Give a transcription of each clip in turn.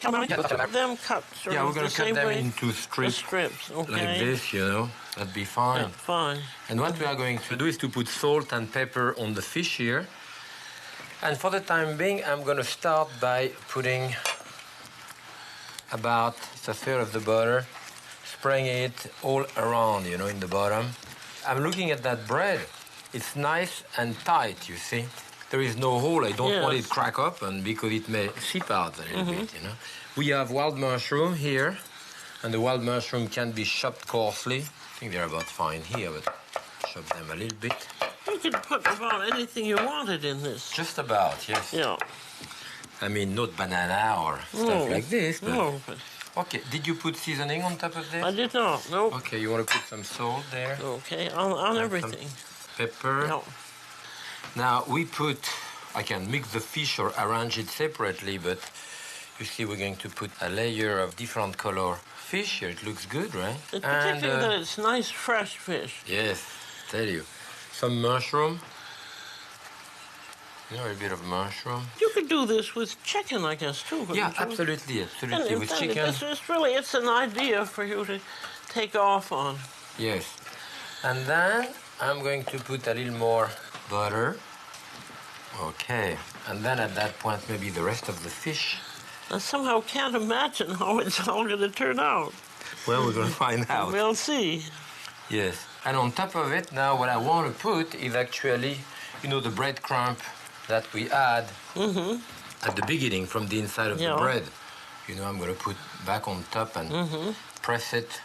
Them cut sort Yeah, we're of going the to cut same them way? into The strips strips, okay. like this, you know. That'd be fine. Yeah, fine. And what we are going to do is to put salt and pepper on the fish here. And for the time being, I'm going to start by putting about a third of the butter, spraying it all around, you know, in the bottom. I'm looking at that bread. It's nice and tight, you see. There is no hole. I don't want it to crack up, and because it may seep out a little bit, you know. We have wild mushroom here, and the wild mushroom can be chopped coarsely. I think they're about fine here, but chop them a little bit. You could put about anything you wanted in this. Just about, yes. Yeah. I mean, not banana or stuff like this, but... No, but... Okay, did you put seasoning on top of this? I did not, no. Okay, you want to put some salt there? Okay, on everything. Pepper. No. Now, I can mix the fish or arrange it separately, but you see we're going to put a layer of different color fish here. It looks good, right? It's particularly that it's nice, fresh fish. Yes, tell you. Some mushroom. You know, a bit of mushroom. You could do this with chicken, I guess, too. Yeah, absolutely. And with chicken. It's an idea for you to take off on. Yes. And then I'm going to put a little more butter. Okay. And then at that point, maybe the rest of the fish. I somehow can't imagine how it's all going to turn out. Well, we're going to find out. We'll see. Yes. And on top of it, now what I want to put is actually, you know, the breadcrumb that we add at the beginning from the inside of the bread. You know, I'm going to put back on top and press it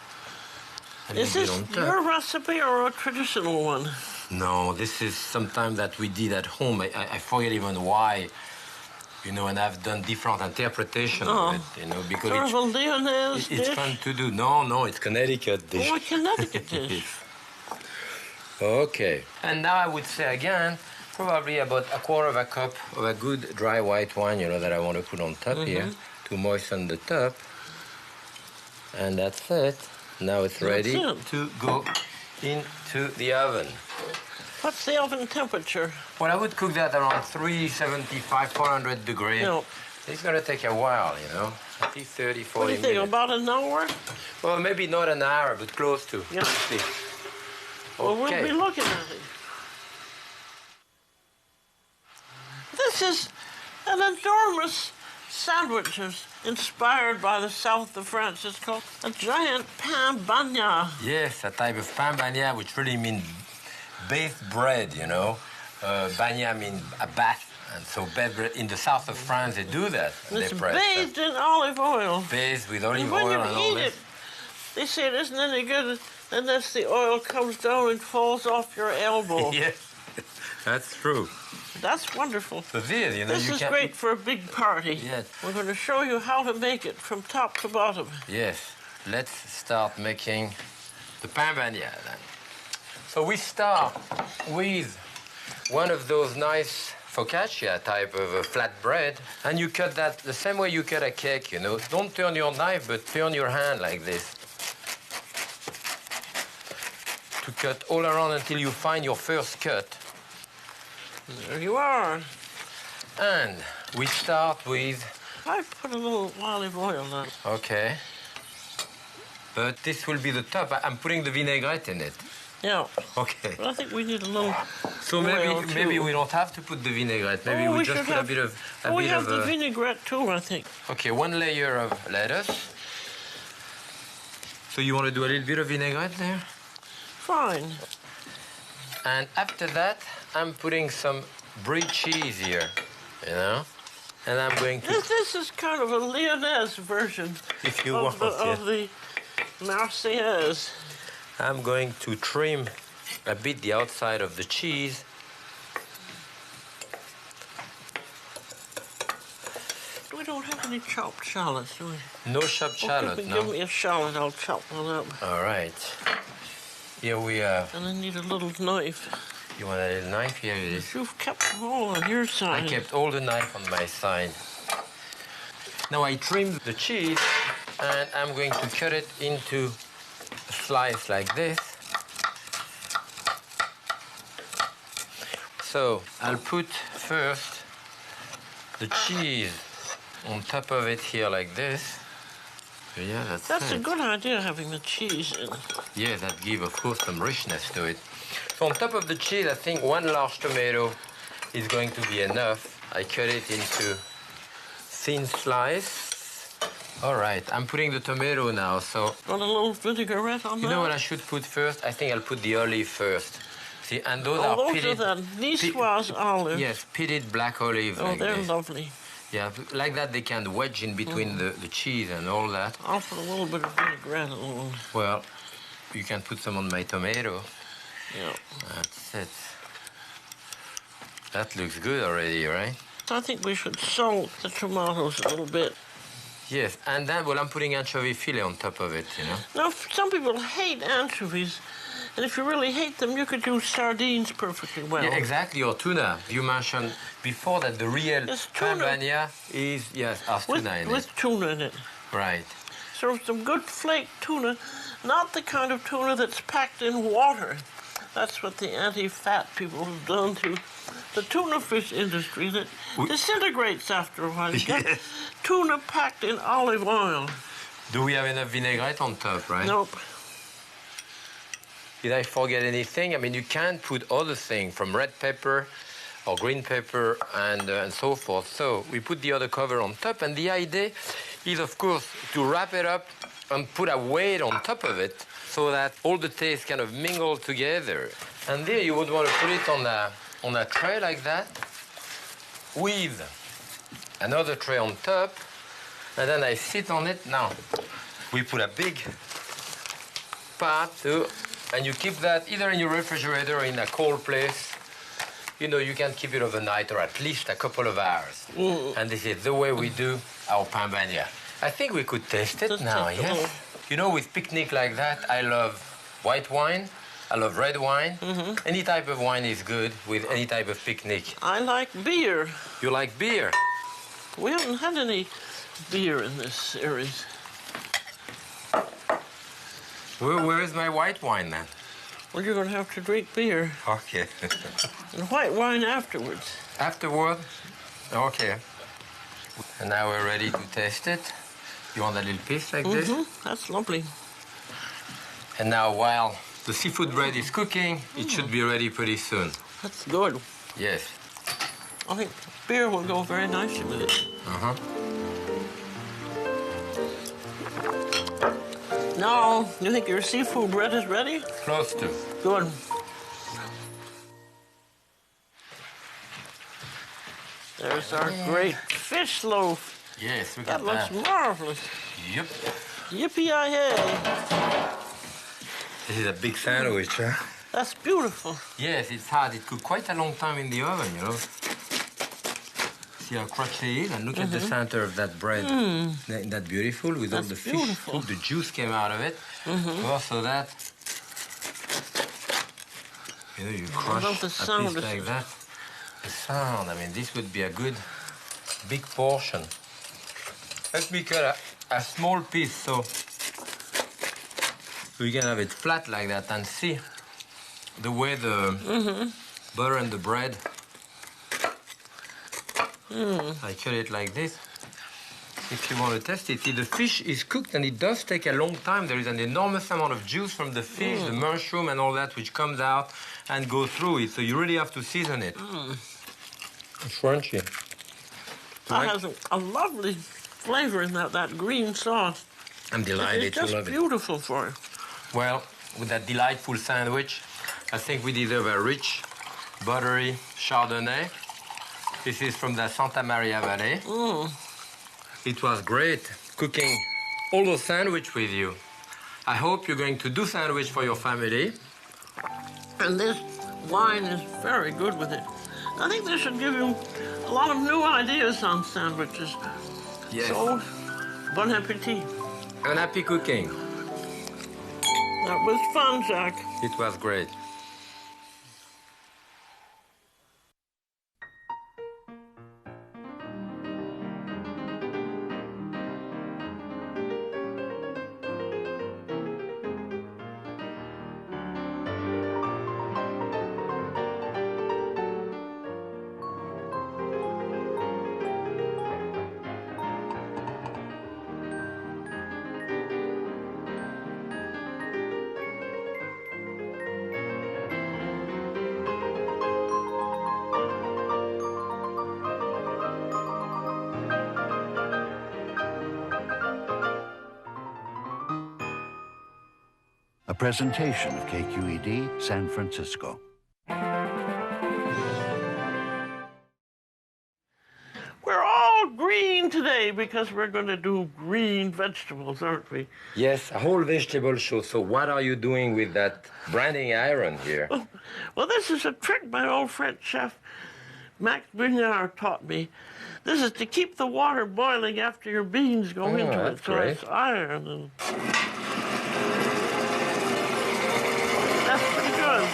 a little bit on top. Is this your recipe or a traditional one? No, this is sometime that we did at home. I forget even why, you know, and I've done different interpretations of it, you know, because sort of a Lyonnaise it's dish? fun to do. No, it's Connecticut dish. Oh, a Connecticut dish. Okay. And now I would say again, probably about a quarter of a cup of a good dry white wine, you know, that I want to put on top here to moisten the top. And that's it. Now it's ready to go into the oven. What's the oven temperature? Well, I would cook that around 375, 400 degrees. No. It's going to take a while, you know, at least 30, 40 minutes. What do you think, about an hour? Well, maybe not an hour, but close to. Yeah. See. Well, we'll be looking at it. This is an enormous sandwich inspired by the south of France. It's called a giant pain bagnat. Yes, a type of pain bagnat, which really means bathed bread, you know. Bagnat means a bath. And so in the south of France, they do that. It's bathed in olive oil. Bathed with olive oil and all that. They say it isn't any good unless the oil comes down and falls off your elbow. Yes, that's true. That's wonderful. So this, you know, this is great for a big party. Yes. We're going to show you how to make it from top to bottom. Yes. Let's start making the pain bagnat then. So we start with one of those nice focaccia type of flat bread, and you cut that the same way you cut a cake, you know. Don't turn your knife, but turn your hand like this. To cut all around until you find your first cut. There you are. And we start with... I put a little olive oil on. Okay. But this will be the top. I'm putting the vinaigrette in it. Yeah. Okay. But I think we need a little So maybe we don't have to put the vinaigrette. Maybe we just put a bit of... we have the vinaigrette too, I think. Okay, one layer of lettuce. So you want to do a little bit of vinaigrette there? Fine. And after that, I'm putting some brie cheese here, you know? And I'm going to... This is kind of a Lyonnaise version if you of the Marseillaise. I'm going to trim a bit the outside of the cheese. We don't have any chopped shallots, do we? No chopped shallot, no? Give me a shallot, I'll chop one up. All right. Here we have... And I need a little knife. You want a little knife? Here it is. You've kept them all on your side. I kept all the knife on my side. Now I trimmed the cheese, and I'm going to cut it into a slice like this. So I'll put first the cheese on top of it here like this. So yeah, that's a good idea, having the cheese in. Yeah, that gives, of course, some richness to it. So on top of the cheese, I think 1 large tomato is going to be enough. I cut it into thin slice. All right, I'm putting the tomato now, so... Want a little vinaigrette on that? You know what I should put first? I think I'll put the olive first. See, and those those pitted... are the Niçoise olives. Yes, pitted black olives. Oh, like they're this. lovely. Yeah, like that they can wedge in between the cheese and all that. I'll put a little bit of vinaigrette on. Well, you can put some on my tomato. Yeah. That's it. That looks good already, right? I think we should salt the tomatoes a little bit. Yes, and then, well, I'm putting anchovy fillet on top of it, you know. Now, some people hate anchovies, and if you really hate them, you could use sardines perfectly well. Yeah, exactly, or tuna. You mentioned before that the real pambania is, yes, has tuna in it. With tuna in it. Right. So some good flaked tuna, not the kind of tuna that's packed in water. That's what the anti-fat people have done to the tuna fish industry that disintegrates after a while. You get tuna packed in olive oil. Do we have enough vinaigrette on top, right? Nope. Did I forget anything? I mean, you can put other things from red pepper or green pepper and so forth. So we put the other cover on top, and the idea is, of course, to wrap it up and put a weight on top of it so that all the taste kind of mingle together. And there you would want to put it on a tray like that with another tray on top, and then I sit on it. Now we put a big pot too, and you keep that either in your refrigerator or in a cold place. You know, you can keep it overnight or at least a couple of hours. And this is the way we do our pambania. I think we could taste it now, yes? You know, with picnic like that, I love white wine, I love red wine. Any type of wine is good with any type of picnic. I like beer. You like beer? We haven't had any beer in this series. Where is my white wine then? Well, you're going to have to drink beer. Okay. And white wine afterwards. Afterward? Okay. And now we're ready to taste it. You want a little piece like this? That's lovely. And now while the seafood bread is cooking, it should be ready pretty soon. That's good. Yes. I think beer will go very nicely with it. Now, you think your seafood bread is ready? Close to. Good. There's our great fish loaf. Yes, we That got looks marvelous. Yep. Yippee-yi-yay. This is a big sandwich, huh? That's beautiful. Yes, it's hard. It took quite a long time in the oven, you know. See how crunchy it is? And look at the center of that bread. Isn't that beautiful? With all the fish, all the juice came out of it. Also that, you know, you crush a piece like that. The sound, I mean, this would be a good big portion. Let me cut a small piece so we can have it flat like that and see the way the butter and the bread. I cut it like this. If you want to test it, see, the fish is cooked and it does take a long time. There is an enormous amount of juice from the fish, the mushroom and all that which comes out and goes through it. So you really have to season it. It's crunchy. That has a lovely flavor in that green sauce. I'm delighted to love it. It's just beautiful for you. Well, with that delightful sandwich, I think we deserve a rich, buttery Chardonnay. This is from the Santa Maria Valley. It was great cooking all those sandwiches with you. I hope you're going to do sandwich for your family. And this wine is very good with it. I think this should give you a lot of new ideas on sandwiches. Yes. So, bon appetit. And happy cooking. That was fun, Jack. It was great. a presentation of KQED San Francisco. We're all green today because we're going to do green vegetables, aren't we? Yes, a whole vegetable show. So what are you doing with that branding iron here? Well, this is a trick my old French chef Max Brignard taught me. This is to keep the water boiling after your beans go into it. So great. it's iron. And that's pretty good.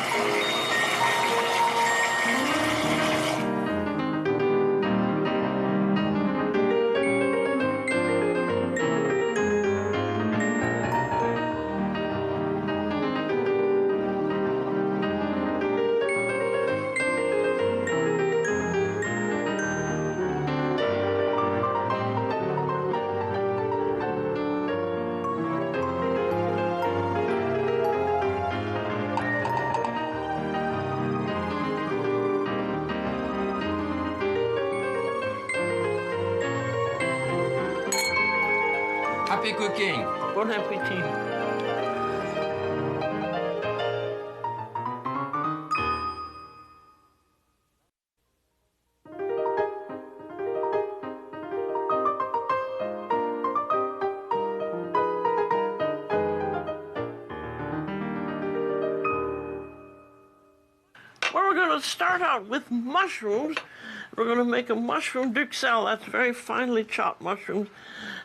Happy cooking. Bon appetit. Well, we're going to start out with mushrooms. We're going to make a mushroom duxelle. That's very finely chopped mushrooms,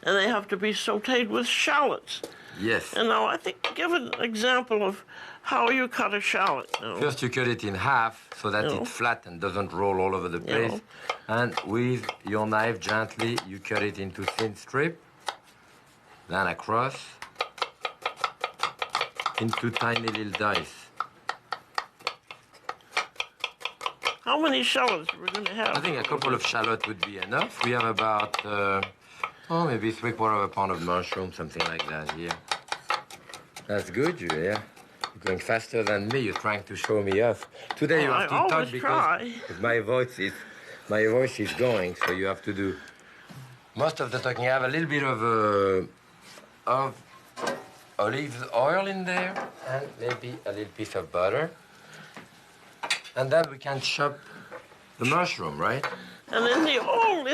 and they have to be sautéed with shallots. Yes. And now I think give an example of how you cut a shallot. Now. First you cut it in half so that it's flat and doesn't roll all over the place. And with your knife gently you cut it into thin strip, then across into tiny little dice. How many shallots are we going to have? I think a couple of shallots would be enough. We have about, maybe 3/4 pound of mushroom, something like that here. That's good, Julia. You're going faster than me. You're trying to show me off. Today you have to talk because my voice is going, so you have to do most of the talking. I have a little bit of olive oil in there and maybe a little piece of butter. And then we can chop the mushroom, right? And in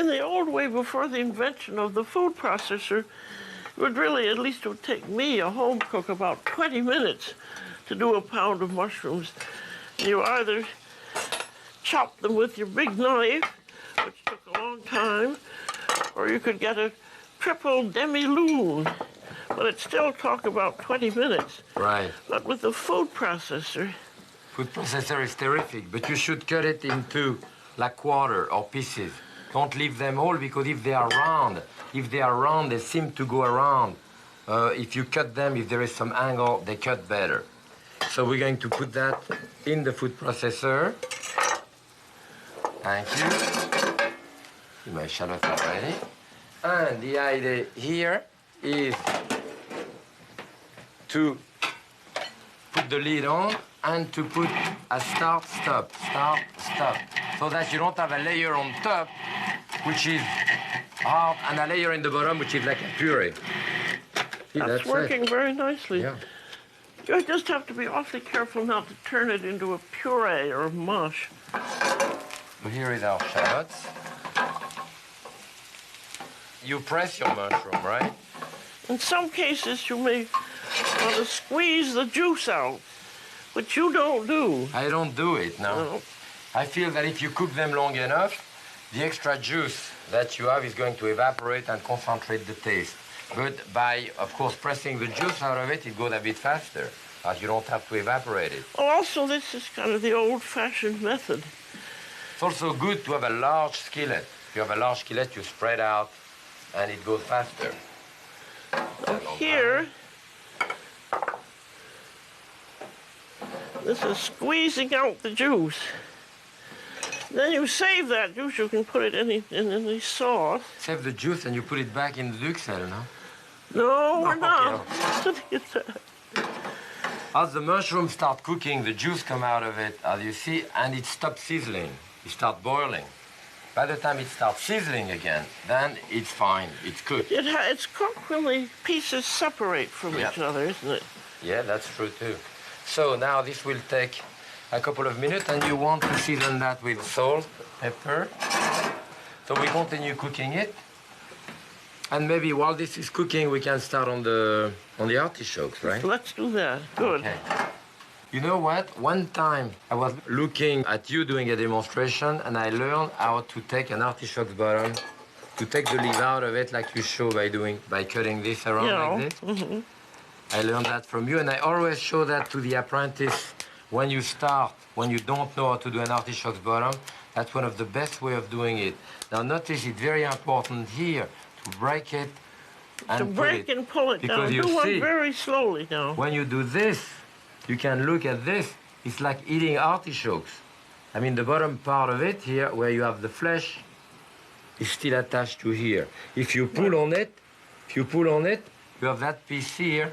the old way, before the invention of the food processor, it would really, at least it would take me, a home cook, about 20 minutes to do a pound of mushrooms. You either chop them with your big knife, which took a long time, or you could get a triple demi-lune, but it still took about 20 minutes. Right. But with the food processor... Food processor is terrific, but you should cut it into like quarter or pieces. Don't leave them all, because if they are round, they seem to go around. If you cut them, if there is some angle, they cut better. So we're going to put that in the food processor. Thank you. My shallots are ready. And the idea here is to put the lid on and to put a start, stop, so that you don't have a layer on top, which is hard, and a layer in the bottom, which is like a puree. See, that's working very nicely. Yeah. You just have to be awfully careful not to turn it into a puree or a mush. So here is our shallots. You press your mushroom, right? In some cases, you may want to squeeze the juice out, which you don't do. I don't do it, no. I feel that if you cook them long enough, the extra juice that you have is going to evaporate and concentrate the taste. But by, of course, pressing the juice out of it, it goes a bit faster, as you don't have to evaporate it. Well, also, this is kind of the old-fashioned method. It's also good to have a large skillet. If you have a large skillet, you spread out, and it goes faster. Now here, this is squeezing out the juice. Then you save that juice. You can put it in any sauce. Save the juice and you put it back in the duxelle, no? No, we're not. As the mushrooms start cooking, the juice come out of it, as you see, and it stops sizzling. It starts boiling. By the time it starts sizzling again, then it's fine. It's cooked. It's cooked when the pieces separate from each other, isn't it? Yeah, that's true too. So now this will take a couple of minutes, and you want to season that with salt, pepper. So we continue cooking it. And maybe while this is cooking, we can start on the artichokes, right? Let's do that. Good. Okay. You know what? One time I was looking at you doing a demonstration, and I learned how to take an artichoke's bottom, to take the leaf out of it like you show by cutting this around like this. Mm-hmm. I learned that from you, and I always show that to the apprentice when you start, when you don't know how to do an artichoke's bottom. That's one of the best way of doing it. Now notice it's very important here to break it and to break and pull it down. You do one see, very slowly now. When you do this, you can look at this. It's like eating artichokes. I mean, the bottom part of it here, where you have the flesh, is still attached to here. If you pull on it, you have that piece here,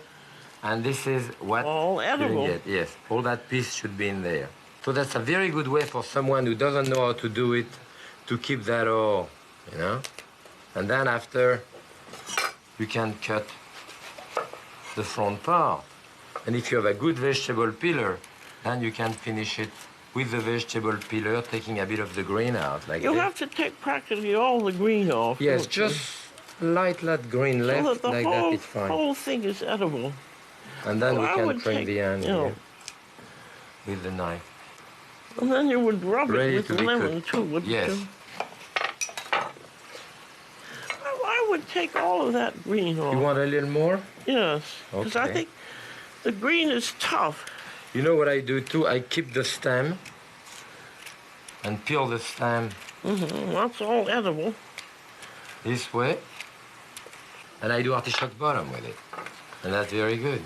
and this is what all edible. You get. Yes, all that piece should be in there. So that's a very good way for someone who doesn't know how to do it to keep that all, you know. And then after, you can cut the front part. And if you have a good vegetable peeler, then you can finish it with the vegetable peeler, taking a bit of the green out, like You'll this. have to take practically all the green off. Yes, just light green left, so that the like whole, that, it's fine. whole thing is edible. And then we I can would trim take, the end you know, here with the knife. And then you would rub Ready it to with be lemon cooked. too, wouldn't Yes. you? I would take all of that green off. You want a little more? Yes, because I Okay. think the green is tough. You know what I do too? I keep the stem and peel the stem That's all edible. this way. And I do artichoke bottom with it. And that's very good.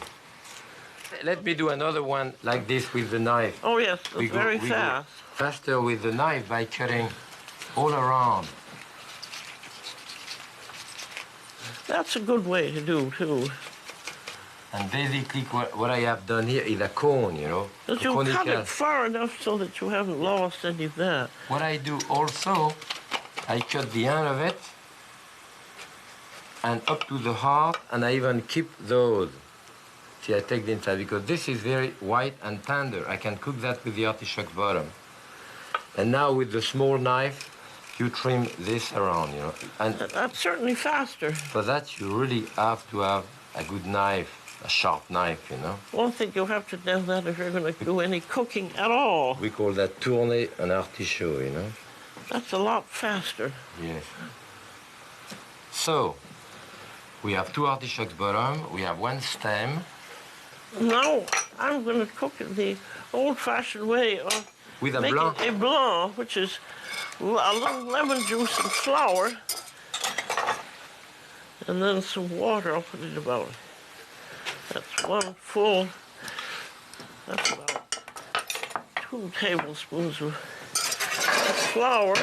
Let me do another one like this with the knife. Oh yes, it's very we fast. Go faster with the knife by cutting all around. That's a good way to do too. And basically what I have done here is a cone, you know. But a you cut conical. it far enough so that you haven't lost any of that. What I do also, I cut the end of it and up to the heart, and I even keep those. See, I take the inside because this is very white and tender. I can cook that with the artichoke bottom. And now with the small knife, you trim this around, you know. And That's certainly faster. for that, you really have to have a good knife, a sharp knife, you know. One thing you'll have to do that if you're going to do any cooking at all. We call that tourner an artichoke, you know. That's a lot faster. Yes. So, we have 2 artichokes bottom, we have 1 stem. Now I'm going to cook it the old-fashioned way of With a making blanc. a blanc, which is a little lemon juice and flour, and then some water. I'll put it about. That's that's about 2 tablespoons of flour.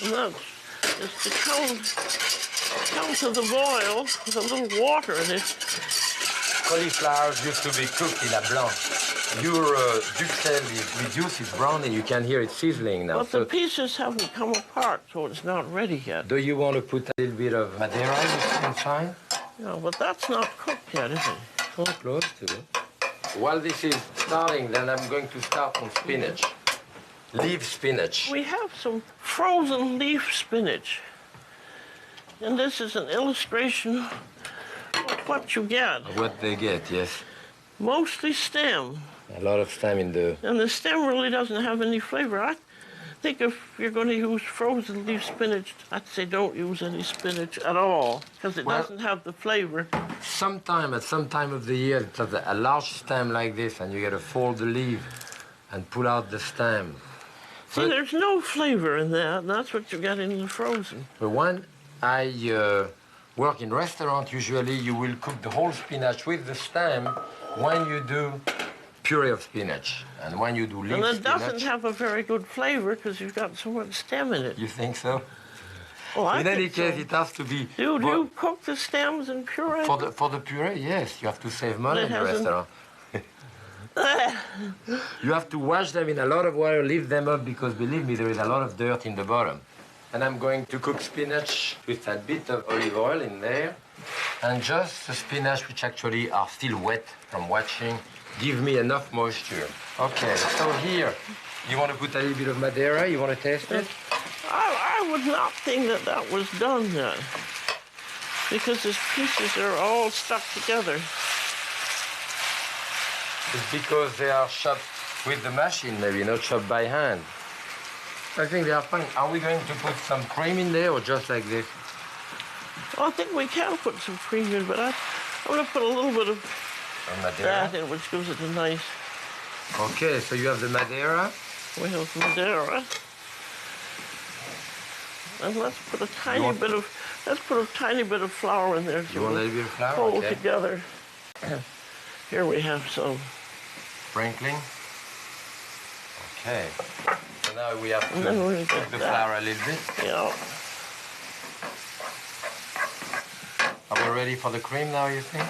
And that's just to come to the boil with a little water in it. Cauliflower used to be cooked in a blanc. Your duxelle is reduced, it's brown, and you can hear it sizzling now. But the pieces haven't come apart, so it's not ready yet. Do you want to put a little bit of Madeira inside? No, but that's not cooked yet, is it? So close to it. While this is starting, then I'm going to start on spinach. Leaf spinach. We have some frozen leaf spinach. And this is an illustration of what you get. What they get, yes. Mostly stem. A lot of stem in the... And the stem really doesn't have any flavor. I think if you're going to use frozen leaf spinach, I'd say don't use any spinach at all, because it doesn't have the flavor. At some time of the year, it has a large stem like this, and you got to fold the leaf and pull out the stem. See, there's no flavor in that, and that's what you get in the frozen. But when I work in restaurant, usually you will cook the whole spinach with the stem when you do puree of spinach. And when you do leaf And it spinach... doesn't have a very good flavor because you've got so much stem in it. You think so? Well, I In any think case, so. it has to be... Do you cook the stems and puree? For the puree, yes. You have to save money It in the hasn't- restaurant. You have to wash them in a lot of water, leave them up, because believe me, there is a lot of dirt in the bottom. And I'm going to cook spinach with a bit of olive oil in there. And just the spinach, which actually are still wet from watching, give me enough moisture. Okay, so here, you want to put a little bit of Madeira? You want to taste it? I would not think that that was done yet, because these pieces are all stuck together. It's because they are chopped with the machine, maybe, not chopped by hand. I think they are fine. Are we going to put some cream in there or just like this? Well, I think we can put some cream in, but I'm going to put a little bit of that in, which gives it a nice... Okay, so you have the Madeira. We have Madeira. And let's put a tiny bit of flour in there. You want a little bit of flour? Hold Okay. together. Here we have some. Sprinkling. Okay. So now we have to cook the flour a little bit. Yeah. Are we ready for the cream now, you think?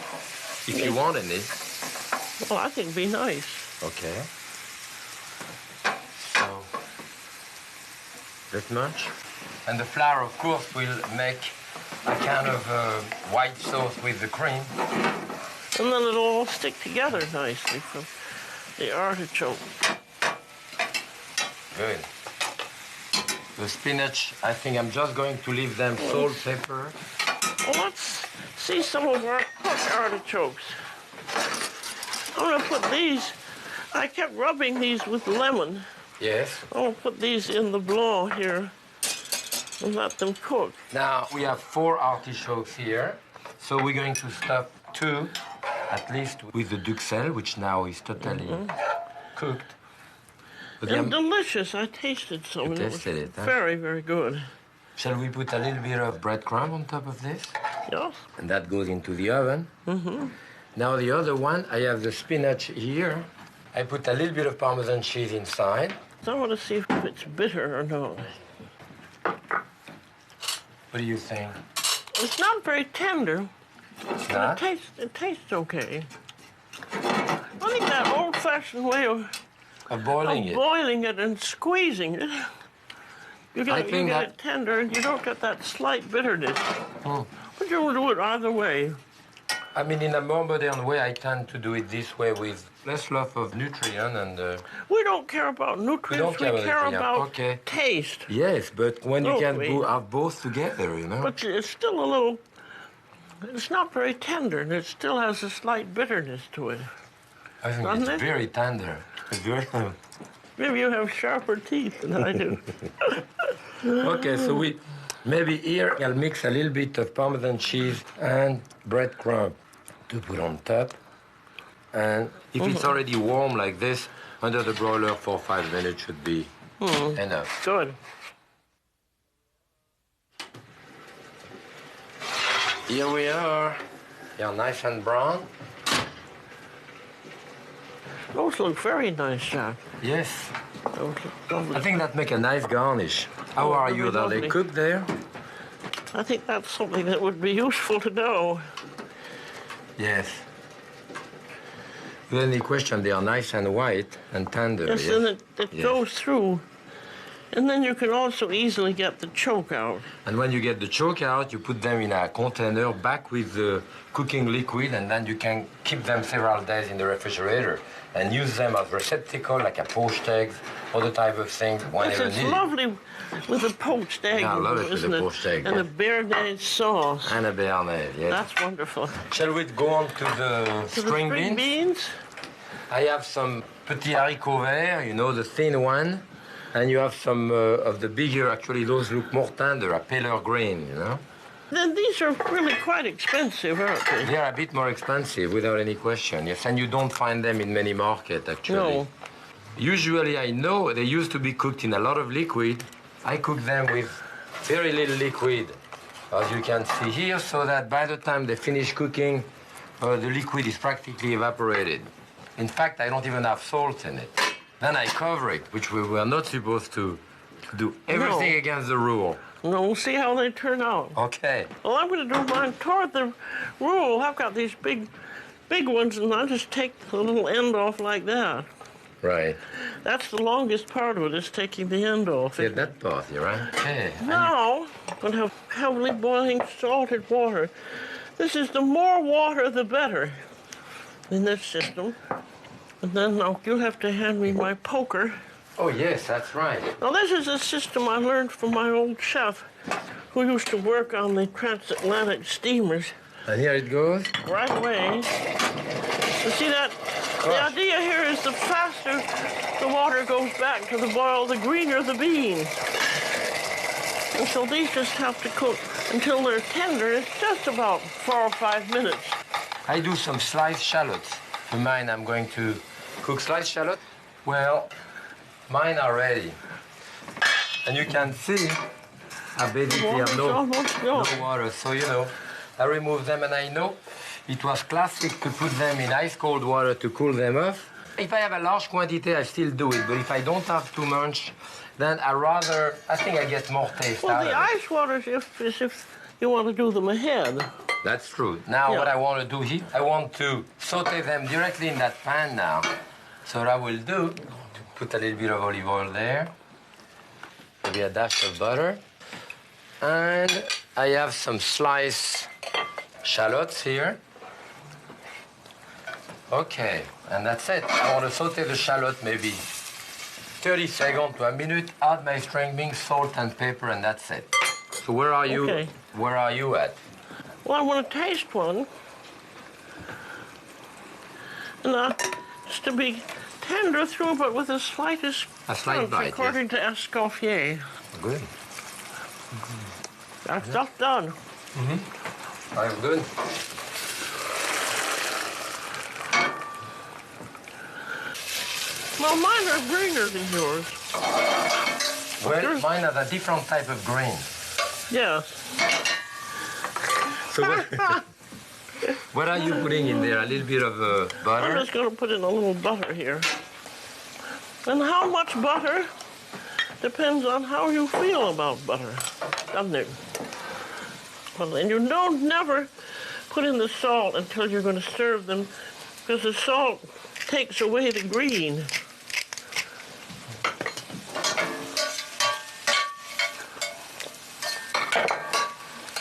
If you want any. Well, I think it'd be nice. Okay. So, that much. And the flour, of course, will make a kind of white sauce with the cream. And then it'll all stick together nicely from the artichoke. Good. The spinach, I think I'm just going to leave them salt, pepper. Well, let's see some of our cooked artichokes. I'm going to put these, I kept rubbing these with lemon. Yes. I'm going to put these in the blanc here and let them cook. Now, we have 4 artichokes here. So we're going to stuff 2, at least, with the duxelles, which now is totally cooked. But And delicious. I tasted some. You tasted it, huh? Very, very good. Shall we put a little bit of breadcrumb on top of this? Yes. And that goes into the oven. Now the other one, I have the spinach here. I put a little bit of Parmesan cheese inside. So I want to see if it's bitter or not. What do you think? It's not very tender. It's But not? it tastes okay. I think that old-fashioned way of boiling it and squeezing it, you get it tender and you don't get that slight bitterness. But you'll do it either way. I mean, in a more modern way, I tend to do it this way with less loss of nutrient and... We don't care about nutrients, we care about taste. Yes, but when you can have both together, you know? But it's still a little... It's not very tender, and it still has a slight bitterness to it. I think it's very tender. It's very... Maybe you have sharper teeth than I do. Okay, so maybe here I'll mix a little bit of Parmesan cheese and breadcrumb to put on top. And if it's already warm like this, under the broiler for 5 minutes should be enough. Good. Here we are. They are nice and brown. Those look very nice, Jack. Yes. Those look lovely. I think that make a nice garnish. How are you? Are they cooked there? I think that's something that would be useful to know. Yes. Without any question, they are nice and white and tender. Yes, and it goes through. And then you can also easily get the choke out. And when you get the choke out, you put them in a container back with the cooking liquid, and then you can keep them several days in the refrigerator and use them as receptacle, like a poached eggs, other type of things, whenever needed. It's lovely with a poached egg, I love it with a poached egg. And a béarnaise sauce. And a béarnaise, yes. That's wonderful. Shall we go on to the string beans? I have some petits haricots verts, you know, the thin one. And you have some of the bigger, actually, those look more tender, a paler green, you know? Then these are really quite expensive, aren't they? They are a bit more expensive, without any question, yes. And you don't find them in many markets, actually. No. Usually, I know they used to be cooked in a lot of liquid. I cook them with very little liquid, as you can see here, so that by the time they finish cooking, the liquid is practically evaporated. In fact, I don't even have salt in it. Then I cover it, which we were not supposed to do. Everything against the rule. No, we'll see how they turn out. Okay. Well, I'm going to do mine toward the rule. I've got these big ones, and I just take the little end off like that. Right. That's the longest part of it, is taking the end off. Yeah, that part, you're right. Okay. Now, I'm going to have heavily boiling salted water. This is the more water, the better in this system. And then now you'll have to hand me my poker. Oh, yes, that's right. Now, this is a system I learned from my old chef who used to work on the transatlantic steamers. And here it goes. Right away. You see that? The idea here is the faster the water goes back to the boil, the greener the beans. And so these just have to cook until they're tender. It's just about 4 or 5 minutes. I do some sliced shallots. For mine, I'm going to cook sliced shallot. Well, mine are ready. And you can see I basically have no water. So, you know, I remove them, and I know it was classic to put them in ice cold water to cool them off. If I have a large quantity, I still do it. But if I don't have too much, then I think I get more taste out of it. Well, the ice water is if you want to do them ahead. That's true. Now, what I want to do here, I want to saute them directly in that pan now. So what I will do, put a little bit of olive oil there, maybe a dash of butter, and I have some sliced shallots here. Okay, and that's it. I want to saute the shallot maybe 30 seconds to a minute, add my string beans, salt and pepper, and that's it. So where are you? Okay. Where are you at? Well, I want to taste one. And just to be tender through, but with the slightest slight bite, according to Escoffier. Good. That's just done. Mm-hmm. I'm good. Well, mine are greener than yours. Well, mine has a different type of green. Yes. So what are you putting in there? A little bit of butter? I'm just going to put in a little butter here. And how much butter depends on how you feel about butter, doesn't it? Well, and you don't never put in the salt until you're going to serve them, because the salt takes away the green.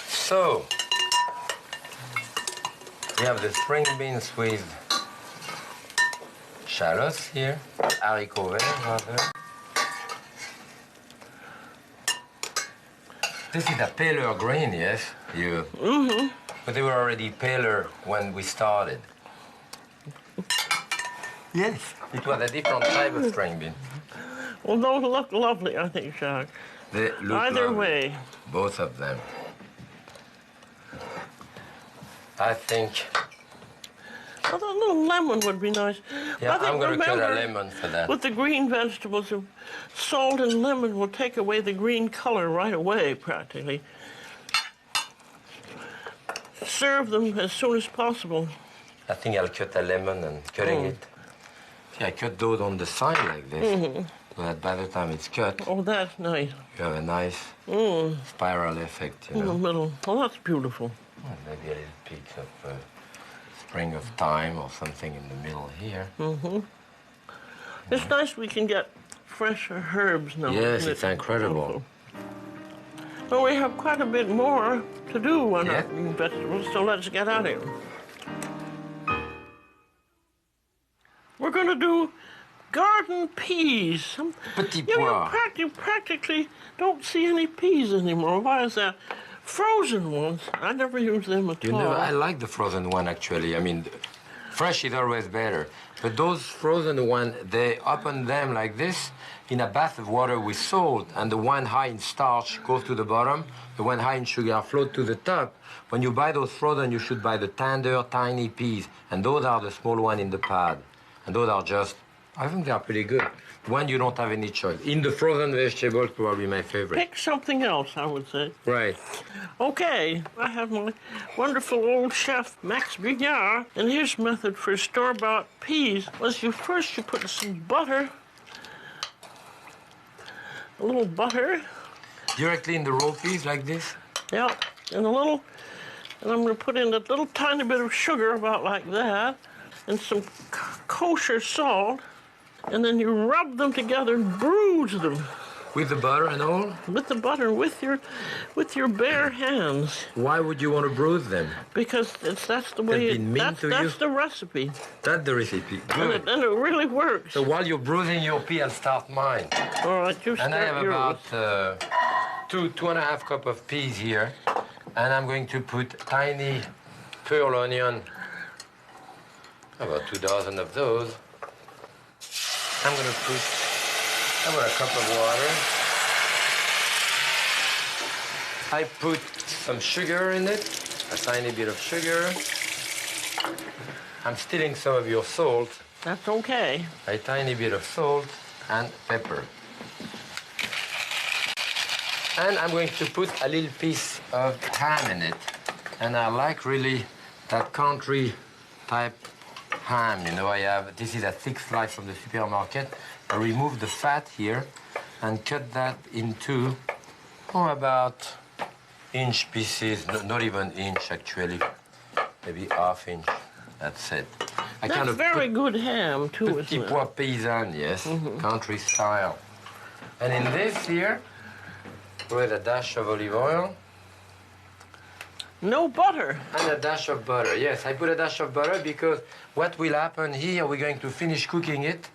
So, we have the string beans with shallots here, haricot vert rather. This is a paler green, yes? Mm-hmm. But they were already paler when we started. Yes. It was a different type of string bean. Well, those look lovely, I think, Jacques. They look Either lovely. way. Both of them. I think... Well, that little lemon would be nice. Yeah, I think, I'm going to cut a remember, lemon for that. with the green vegetables, salt and lemon will take away the green color right away, practically. Serve them as soon as possible. I think I'll cut a lemon and cutting it. See, I cut those on the side like this, so that by the time it's cut, Oh, that's nice. you have a nice spiral effect, you In know. the middle. Oh, that's beautiful. Well, maybe a little piece of spring of thyme or something in the middle here. It's nice we can get fresh herbs now. Yes, isn't it's it? incredible. Well, we have quite a bit more to do on our Yeah. vegetables, so let's get at it. We're going to do garden peas. Petit You pois. practically don't see any peas anymore. Why is that? Frozen ones, I never use them at You all. know, I like the frozen one actually. I mean, fresh is always better. But those frozen ones, they open them like this in a bath of water with salt, and the one high in starch goes to the bottom, the one high in sugar float to the top. When you buy those frozen, you should buy the tender, tiny peas, and those are the small one in the pod. And those are just, I think they are pretty good. When you don't have any choice. In the frozen vegetables, probably my favorite. Pick something else, I would say. Right. Okay, I have my wonderful old chef, Max Bignard, and his method for store-bought peas was you put some butter, a little butter. Directly in the raw peas like this? Yeah, and I'm going to put in a little tiny bit of sugar, about like that, and some kosher salt. And then you rub them together and bruise them. With the butter and all? With the butter, with your bare hands. Why would you want to bruise them? Because that's the way that's the recipe. That's the recipe. Good. And it really works. So while you're bruising your pea, I'll start mine. All right, you start yours. And I have yours. about 2.5 cups of peas here. And I'm going to put tiny pearl onion, about 2 dozen of those. I'm going to put about a cup of water. I put some sugar in it, a tiny bit of sugar. I'm stealing some of your salt. That's okay. A tiny bit of salt and pepper. And I'm going to put a little piece of ham in it. And I like really that country type ham. You know, this is a thick slice from the supermarket. I remove the fat here and cut that into, about inch pieces, not even inch actually, maybe half inch. That's it. That's very good ham too, Petit isn't it? pois paysan, yes, country style. And in this here, with a dash of olive oil. No butter. And a dash of butter. Yes, I put a dash of butter because what will happen here, we're going to finish cooking it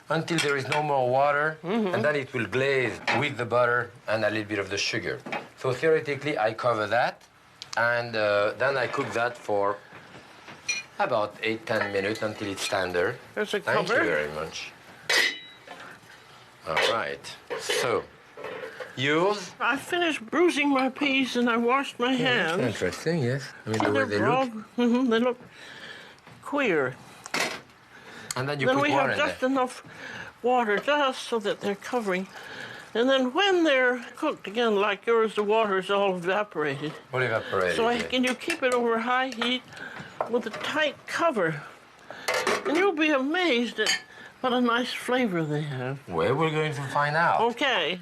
until there is no more water, and then it will glaze with the butter and a little bit of the sugar. So theoretically, I cover that, and then I cook that for about 8-10 minutes until it's tender. There's a Thank cover. you very much. All right. So, yours? I finished bruising my peas and I washed my hands. That's interesting, yes. I mean, the And way they're they look. broad. They look queer. And then you Then put we water have in just there. enough water just so that they're covering. And then when they're cooked again, like yours, the water's all evaporated. All evaporated. So yeah. can you keep it over high heat with a tight cover? And you'll be amazed at what a nice flavor they have. Well, we're going to find out. Okay.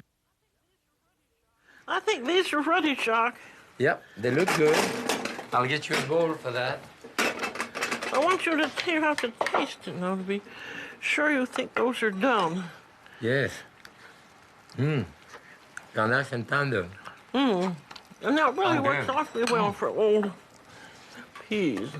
I think these are ready, Chuck. Yep, they look good. I'll get you a bowl for that. I want you to have to taste it now to be sure you think those are done. Yes. They're nice and tender. And that really Okay. works awfully well for old peas.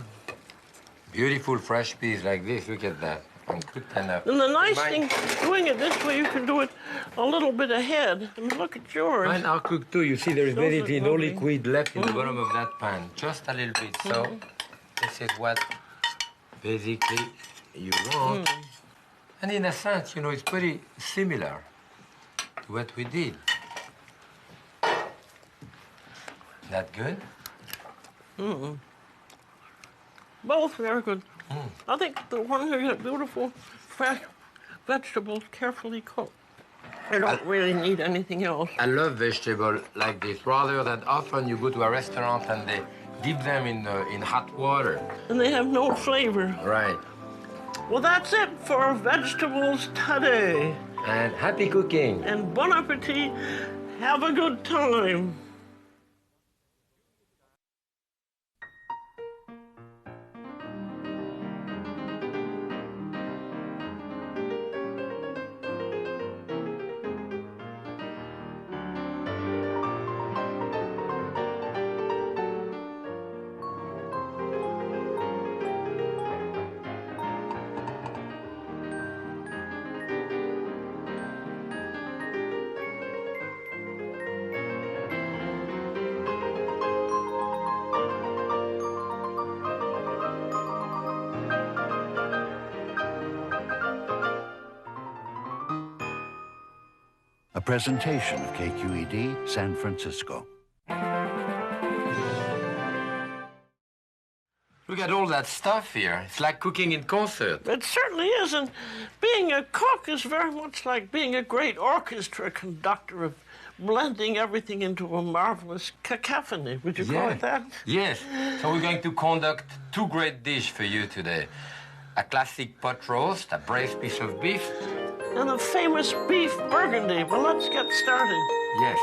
Beautiful fresh peas like this. Look at that. And cooked enough. And the nice Mine- thing, doing it this way, you can do it a little bit ahead. I mean, look at yours. Mine are cooked too. You see, there is Those are basically no lovely. liquid left in the bottom of that pan. Just a little bit. So, this is what basically you want. And in a sense, you know, it's pretty similar to what we did. That good? Both very good. I think the ones that get beautiful, fresh vegetables carefully cooked. They don't really need anything else. I love vegetables like this. Rather than often you go to a restaurant and they dip them in hot water. And they have no flavor. Right. Well, that's it for vegetables today. And happy cooking. And bon appetit. Have a good time. A presentation of KQED San Francisco. Look at all that stuff here. It's like cooking in concert. It certainly is, and being a cook is very much like being a great orchestra conductor of blending everything into a marvelous cacophony. Would you call it that? Yes. So we're going to conduct two great dishes for you today. A classic pot roast, a braised piece of beef. And the famous beef burgundy. Well, let's get started. Yes.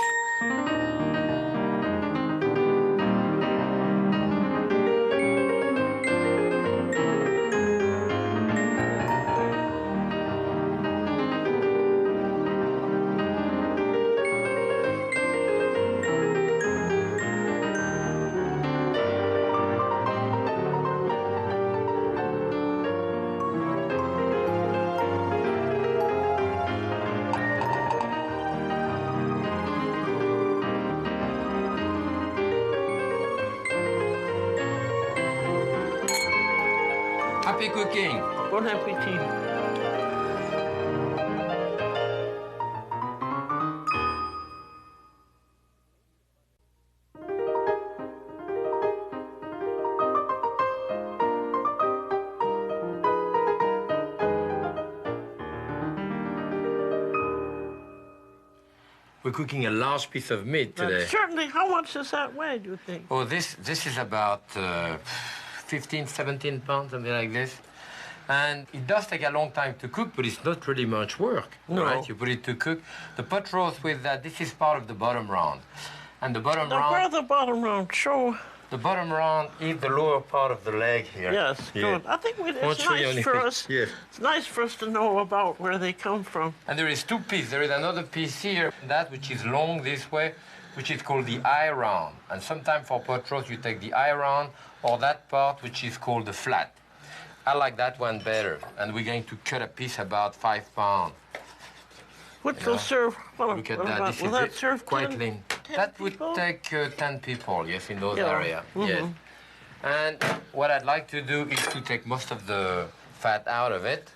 Happy cooking. Bon appetit. We're cooking a large piece of meat today. Certainly. How much does that weigh, do you think? Oh, this is about 15, 17 pounds, something like this. And it does take a long time to cook, but it's not really much work, No. right? You put it to cook. The pot roast with that, this is part of the bottom round. And the bottom Now, where round, the bottom round? Show. the bottom round is the lower part of the leg here. Yes, Yeah. good. I think Won't it's show you nice for anything. us. Yeah. It's nice for us to know about where they come from. And there is two pieces. There is another piece here, that which is long this way, which is called the eye round. And sometimes for pot roast, you take the eye round or that part which is called the flat. I like that one better. And we're going to cut a piece about 5 pounds. Which Yeah. will serve. Well, Look at what that. about- This will is that serve quite 10 lean. 10 That would people? take 10 people, yes, in those Yeah. areas. Yes. And what I'd like to do is to take most of the fat out of it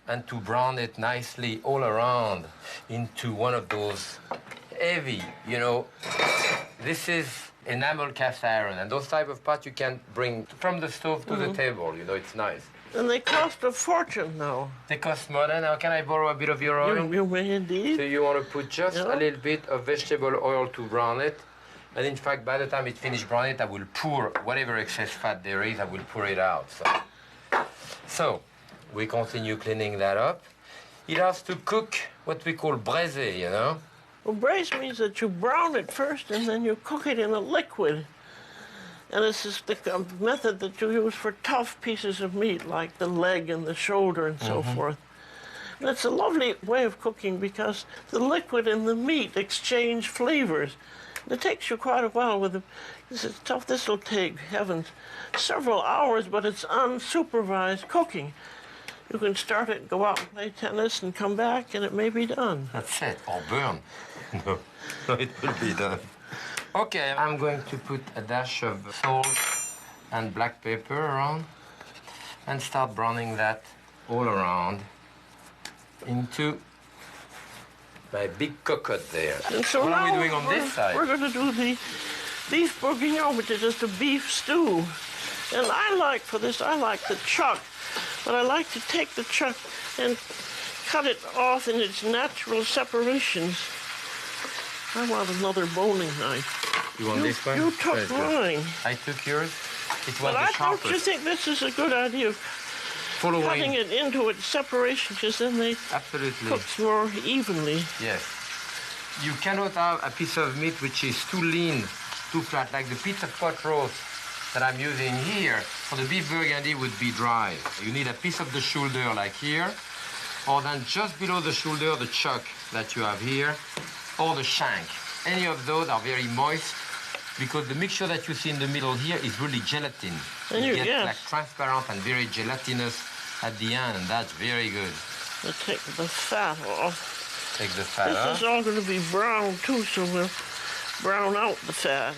and to brown it nicely all around into one of those heavy, you know, this is enamel cast iron, and those type of pots you can bring from the stove to the table, you know, it's nice. And they cost a fortune now. They cost money. Now, can I borrow a bit of your oil? You may indeed. So you want to put just Yeah. a little bit of vegetable oil to brown it. And in fact, by the time it finishes browning it, I will pour whatever excess fat there is, I will pour it out. So we continue cleaning that up. It has to cook what we call braisé, you know? Well, braise means that you brown it first and then you cook it in a liquid. And this is the method that you use for tough pieces of meat, like the leg and the shoulder and so forth. And it's a lovely way of cooking because the liquid and the meat exchange flavors. And it takes you quite a while with it. This is tough. This will take, heavens, several hours, but it's unsupervised cooking. You can start it, go out and play tennis, and come back, and it may be done. That's it, or burn. No, it will be done. Okay, I'm going to put a dash of salt and black pepper around and start browning that all around into my big cocotte there. And so What are we now doing on this side? We're going to do the beef bourguignon, which is just a beef stew. And I like, for this, I like the chuck. But I like to take the chuck and cut it off in its natural separations. I want another boning knife. You want this one? You took Very good. mine. I took yours. It was But the don't you sharpest. think this is a good idea of cutting Following. it into its separations, because then they Absolutely. cook more evenly. Yes. You cannot have a piece of meat which is too lean, too flat, like the piece of pot roast that I'm using here. For the beef burgundy would be dry. You need a piece of the shoulder like here, or then just below the shoulder, the chuck that you have here, or the shank. Any of those are very moist because the mixture that you see in the middle here is really gelatin. And You you- get yes. like transparent and very gelatinous at the end, and that's very good. I take the fat off. Take the fat This off. is all going to be brown too, so we'll brown out the fat.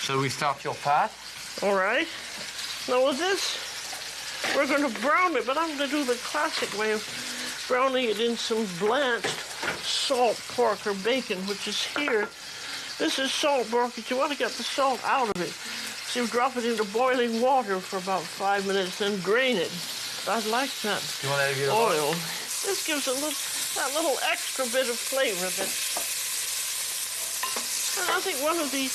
Shall we start your pot? All right. Now with this, we're going to brown it, but I'm going to do the classic way of browning it in some blanched salt pork or bacon, which is here. This is salt pork, but you want to get the salt out of it. So you drop it into boiling water for about 5 minutes, then drain it. I like that You want to oil. This gives that little extra bit of flavor. And I think one of the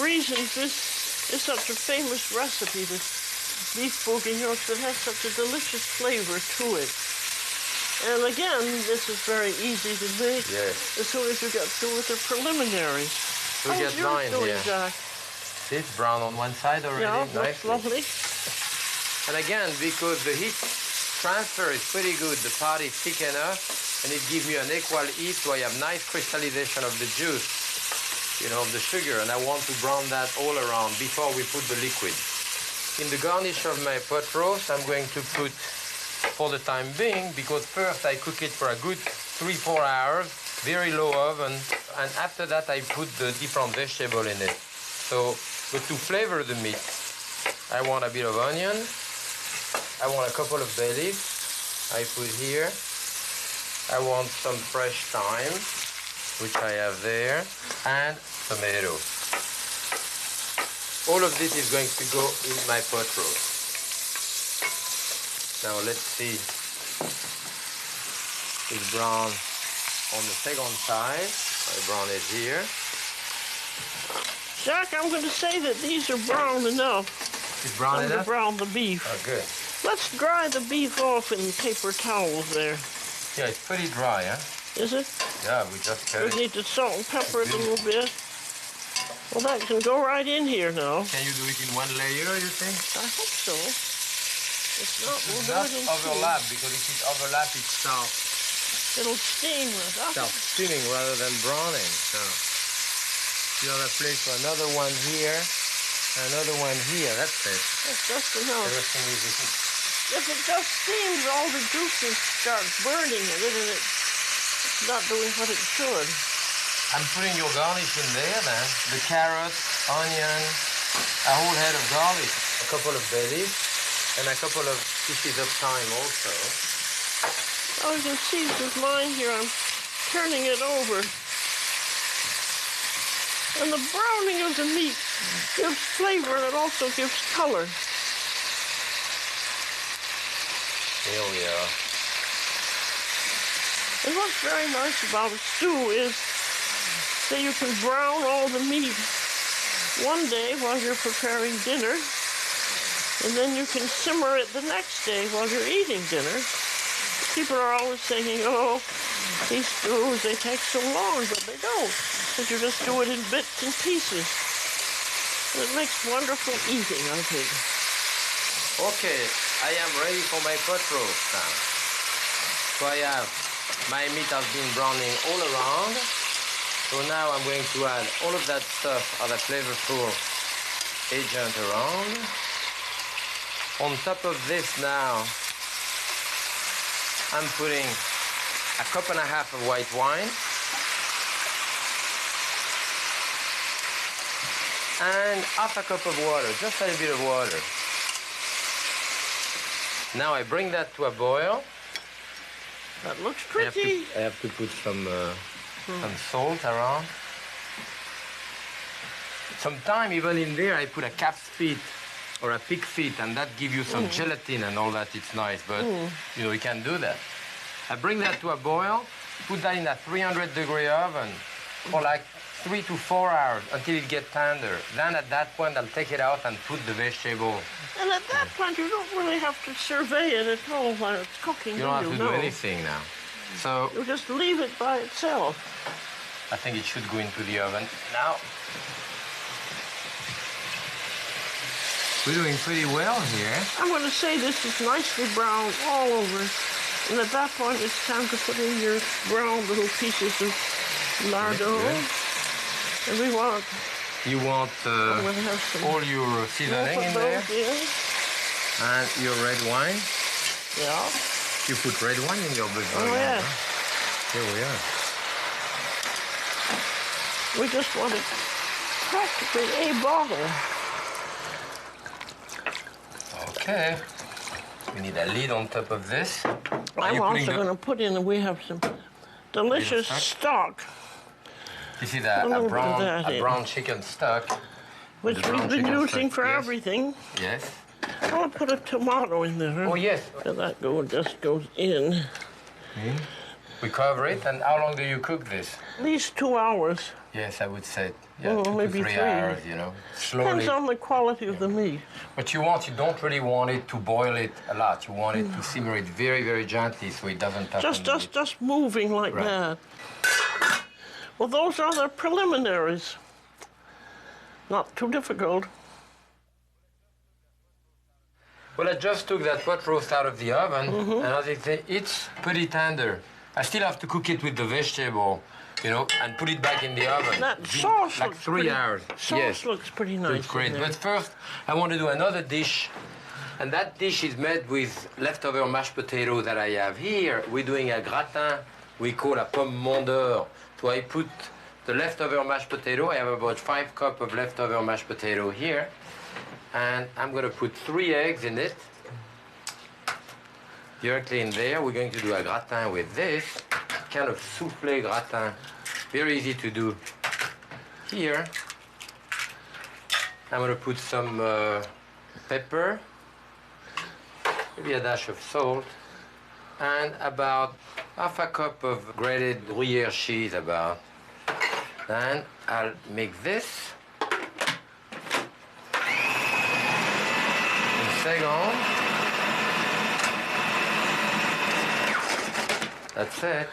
reasons this is such a famous recipe, this beef bourguignon, is it has such a delicious flavor to it. And again, this is very easy to make Yes. as soon as you get through with the preliminaries. So we How's get yours mine doing, here. Jack? It's brown on one side already, Yeah, looks nicely. lovely. And again, because the heat transfer is pretty good, the pot is thick enough, and it gives me an equal heat, so I have nice crystallization of the juice, you know, of the sugar, and I want to brown that all around before we put the liquid. In the garnish of my pot roast, I'm going to put, for the time being, because first I cook it for a good 3-4 hours, very low oven, and after that I put the different vegetable in it. So, but to flavor the meat, I want a bit of onion, I want a couple of bay leaves. I put here. I want some fresh thyme, which I have there, and tomato. All of this is going to go in my pot roast. Now let's see. It's brown on the second side. I brown it here. Jack, I'm going to say that these are brown enough. It's brown enough? To brown the beef. Oh, good. Let's dry the beef off in paper towels there. Yeah, it's pretty dry, huh? Is it? Yeah, we just cut it. We need to salt and pepper it a little bit. Well, that can go right in here now. Can you do it in one layer, you think? I hope so. If not, we'll do Not it in overlap, because if it overlap, it starts It'll steam with us. steaming rather than browning. So you have a place for another one here, another one here. That's it. That's just enough. Everything is If it just steams, all the juices start burning in it, and it's not doing what it should. I'm putting your garnish in there then. The carrots, onion, a whole head of garlic, a couple of bay leaves, and a couple of pieces of thyme also. Oh, you can see this line here. I'm turning it over. And the browning of the meat gives flavor and it also gives color. Here we are. And what's very nice about a stew is that you can brown all the meat one day while you're preparing dinner, and then you can simmer it the next day while you're eating dinner. People are always saying, oh, these stews, they take so long, but they don't, because you just do it in bits and pieces. And it makes wonderful eating, I think. Okay, I am ready for my pot roast now. So I have, my meat has been browning all around. So now I'm going to add all of that stuff of the flavorful agent around. On top of this now, I'm putting a cup and a half of white wine and half a cup of water, just a little bit of water. Now I bring that to a boil. That looks pretty. I have to put some salt around. Sometimes even in there I put a calf's feet or a pig feet, and that gives you some gelatin and all that. It's nice, but you know, you can't do that. I bring that to a boil, put that in a 300-degree oven for like 3 to 4 hours until it gets tender. Then at that point, I'll take it out and put the vegetable. And at that point, you don't really have to survey it at all while it's cooking. You don't have to do anything now. So you just leave it by itself. I think it should go into the oven now. We're doing pretty well here. I'm going to say this is nicely browned all over. And at that point, it's time to put in your browned little pieces of lardo. And we want... You want all your seasoning in there? Yeah. And your red wine? Yeah. You put red wine in your big bowl. Oh, yeah. Here we are. We just want it practically a bottle. Okay. We need a lid on top of this. I'm also going to put in, we have some delicious stock. This is a brown chicken stock. Which we've been using for everything. Yes. I want to put a tomato in there. Oh, yes. So that just goes in. We cover it, and how long do you cook this? At least 2 hours. Yes, I would say, yeah, 2 maybe to 3 hours, you know, slowly. Depends on the quality of the meat. But you don't really want it to boil it a lot. You want it to simmer it very, very gently so it doesn't touch Just moving like that. Well, those are the preliminaries. Not too difficult. Well, I just took that pot roast out of the oven, and as I say, it's pretty tender. I still have to cook it with the vegetable, you know, and put it back in the oven. That sauce like looks 3 hours. Sauce looks pretty nice. It's great. But first, I want to do another dish, and that dish is made with leftover mashed potato that I have here. We're doing a gratin we call a pomme mondeur. So I put the leftover mashed potato. I have about 5 cups of leftover mashed potato here. And I'm going to put 3 eggs in it. directly in there. We're going to do a gratin with this, kind of soufflé gratin. Very easy to do. Here, I'm going to put some pepper, maybe a dash of salt, and about half a cup of grated Gruyere cheese about. Then I'll make this. Une seconde. That's it.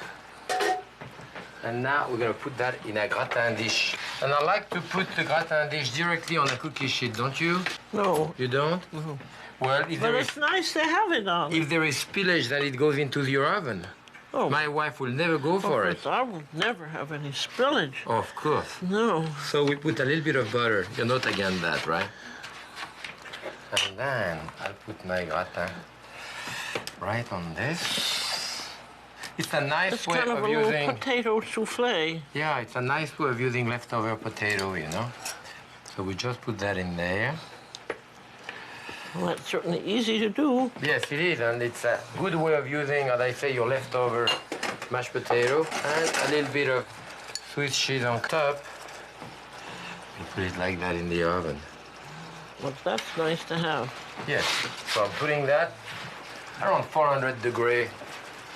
And now we're going to put that in a gratin dish. And I like to put the gratin dish directly on a cookie sheet, don't you? No. You don't? No. Well, But it's nice to have it on. if there is spillage, then it goes into your oven. Oh. My wife will never go for it. I will never have any spillage. Of course. No. So we put a little bit of butter. You're not against that, right? And then I'll put my gratin right on this. It's a nice It's way kind of of a using... little potato souffle. Yeah, it's a nice way of using leftover potato, you know? So we just put that in there. Well, that's certainly easy to do. Yes, it is, and it's a good way of using, as I say, your leftover mashed potato and a little bit of Swiss cheese on top. You put it like that in the oven. Well, that's nice to have. Yes, so I'm putting that around 400 degrees.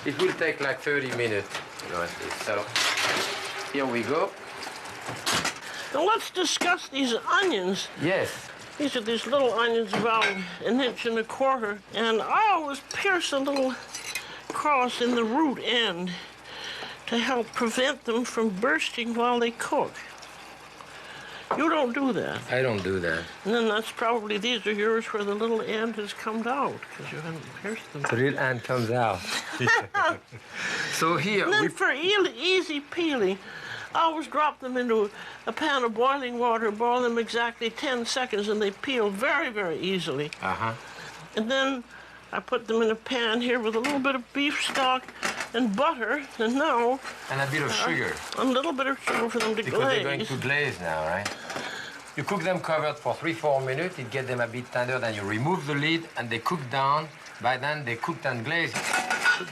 It will take like 30 minutes, you know, at least. So here we go. Now let's discuss these onions. Yes. These are these little onions about 1.25 inches, and I always pierce a little cross in the root end to help prevent them from bursting while they cook. You don't do that. I don't do that. And then that's probably, these are yours where the little end has come out, because you haven't pierced them. The little end comes out. So here, And then for easy peeling, I always drop them into a pan of boiling water, boil them exactly 10 seconds, and they peel very, very easily. Uh-huh. And then I put them in a pan here with a little bit of beef stock and butter, and now... And a bit of sugar. A little bit of sugar for them to Because glaze. they're going to glaze now, right? You cook them covered for 3-4 minutes, it gets them a bit tender, then you remove the lid and they cook down. By then they cooked and glazed.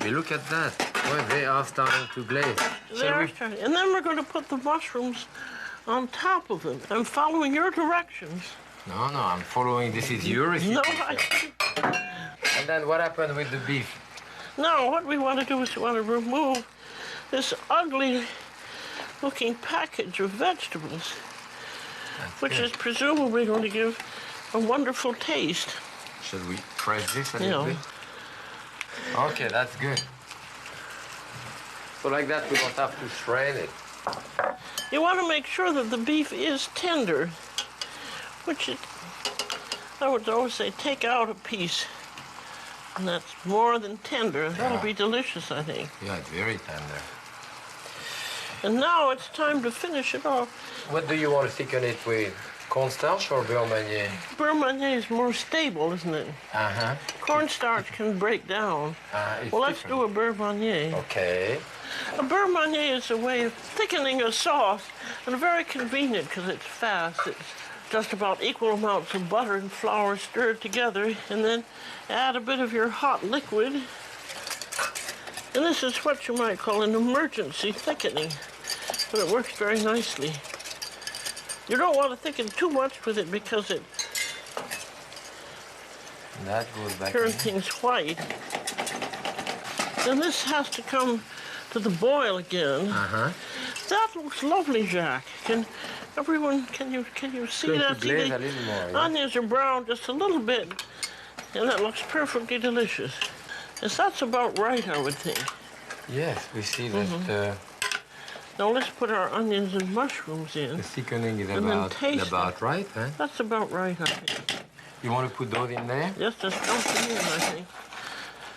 Look at that. Well, they are starting to glaze. And then we're going to put the mushrooms on top of them. I'm following your directions. No, I'm following. This is your recipe. No, And then what happened with the beef? Now, what we want to do is we want to remove this ugly-looking package of vegetables, which is presumably going to give a wonderful taste. Should we press this a little bit? Okay, that's good. So like that, we don't have to shred it. You want to make sure that the beef is tender, which I would always say, take out a piece. And that's more than tender. That'll be delicious, I think. Yeah, it's very tender. And now it's time to finish it off. What do you want to thicken it with? Cornstarch or beurre manier? Beurre manier is more stable, isn't it? Uh-huh. Cornstarch can break down. Well, let's do a beurre manier. Okay. A beurre manier is a way of thickening a sauce, and very convenient because it's fast. It's just about equal amounts of butter and flour stirred together, and then add a bit of your hot liquid. And this is what you might call an emergency thickening, but it works very nicely. You don't want to thicken too much with it because it turns things white. Then this has to come to the boil again. Uh-huh. That looks lovely, Jack. Can you see that? To glaze a little more, yeah? Onions are brown just a little bit, and that looks perfectly delicious. Yes, that's about right, I would think. Yes, we see that. Now let's put our onions and mushrooms in. The thickening is and about right, huh? That's about right, I think. You want to put those in there? Yes, just dump them in, I think.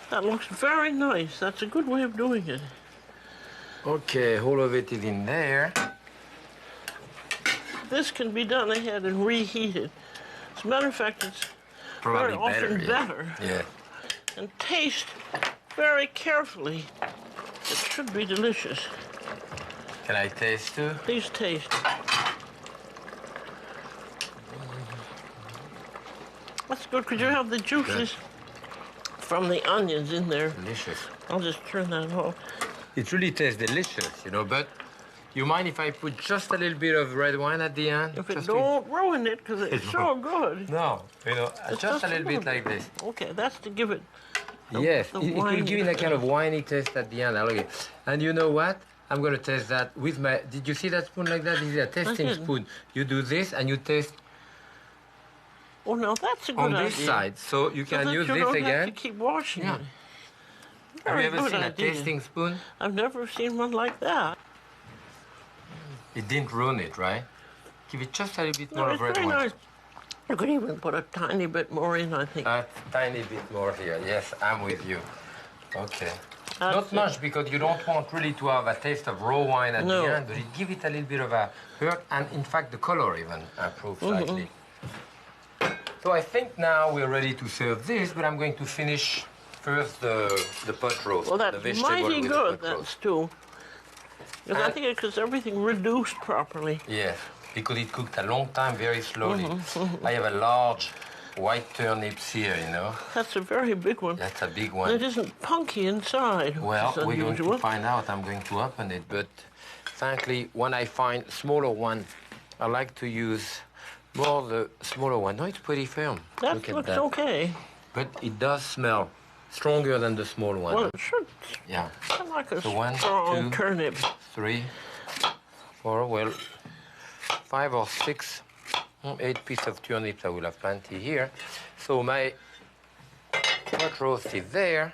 That looks very nice. That's a good way of doing it. Okay, all of it is in there. This can be done ahead and reheated. As a matter of fact, it's Probably very often better. Yeah. And taste very carefully. It should be delicious. Can I taste too? Please taste. That's good. Could you have the juices from the onions in there. Delicious. I'll just turn that off. It really tastes delicious, you know, but you mind if I put just a little bit of red wine at the end? If it Just don't ruin it, because it's so good. No, you know, It's just a little bit like this. Okay, that's to give it. Yes, the it will wine give it a kind of winey taste at the end. I like it. And you know what? I'm going to taste that with my... Did you see that spoon like that? This is a tasting spoon. You do this and you taste Oh, no, that's a good on idea. this side. So you can that use you this don't again. have to keep washing Yeah. it. Have Very you ever good seen idea. a tasting spoon? I've never seen one like that. It didn't ruin it, right? Give it just a little bit No, more it's of red very wine. nice. You could even put a tiny bit more in, I think. A tiny bit more here. Yes, I'm with you. Okay. That's Not it. much, because you don't want really to have a taste of raw wine at No. the end, but it gives it a little bit of a hurt, and in fact the color even improves slightly. So I think now we're ready to serve this, but I'm going to finish first the pot roast. Well, the that's vegetable mighty with good, the pot that roast. stew. Because I And- think it's because everything reduced properly. Yes, because it cooked a long time very slowly. Mm-hmm, I have a large white turnips here, you know. That's a very big one. That's a big And it one. isn't punky inside, which Well, is we're going unusual. to find out. I'm going to open it, but frankly, when I find smaller one, I like to use more the smaller one. No, it's pretty firm. That Look at looks that. okay. But it does smell stronger than the small one. Well, it should. Yeah. I like a So one, strong two. turnip. 3, 4, well, 5 or 6, 8 pieces of turnips. I will have plenty here. So my pot roast is there.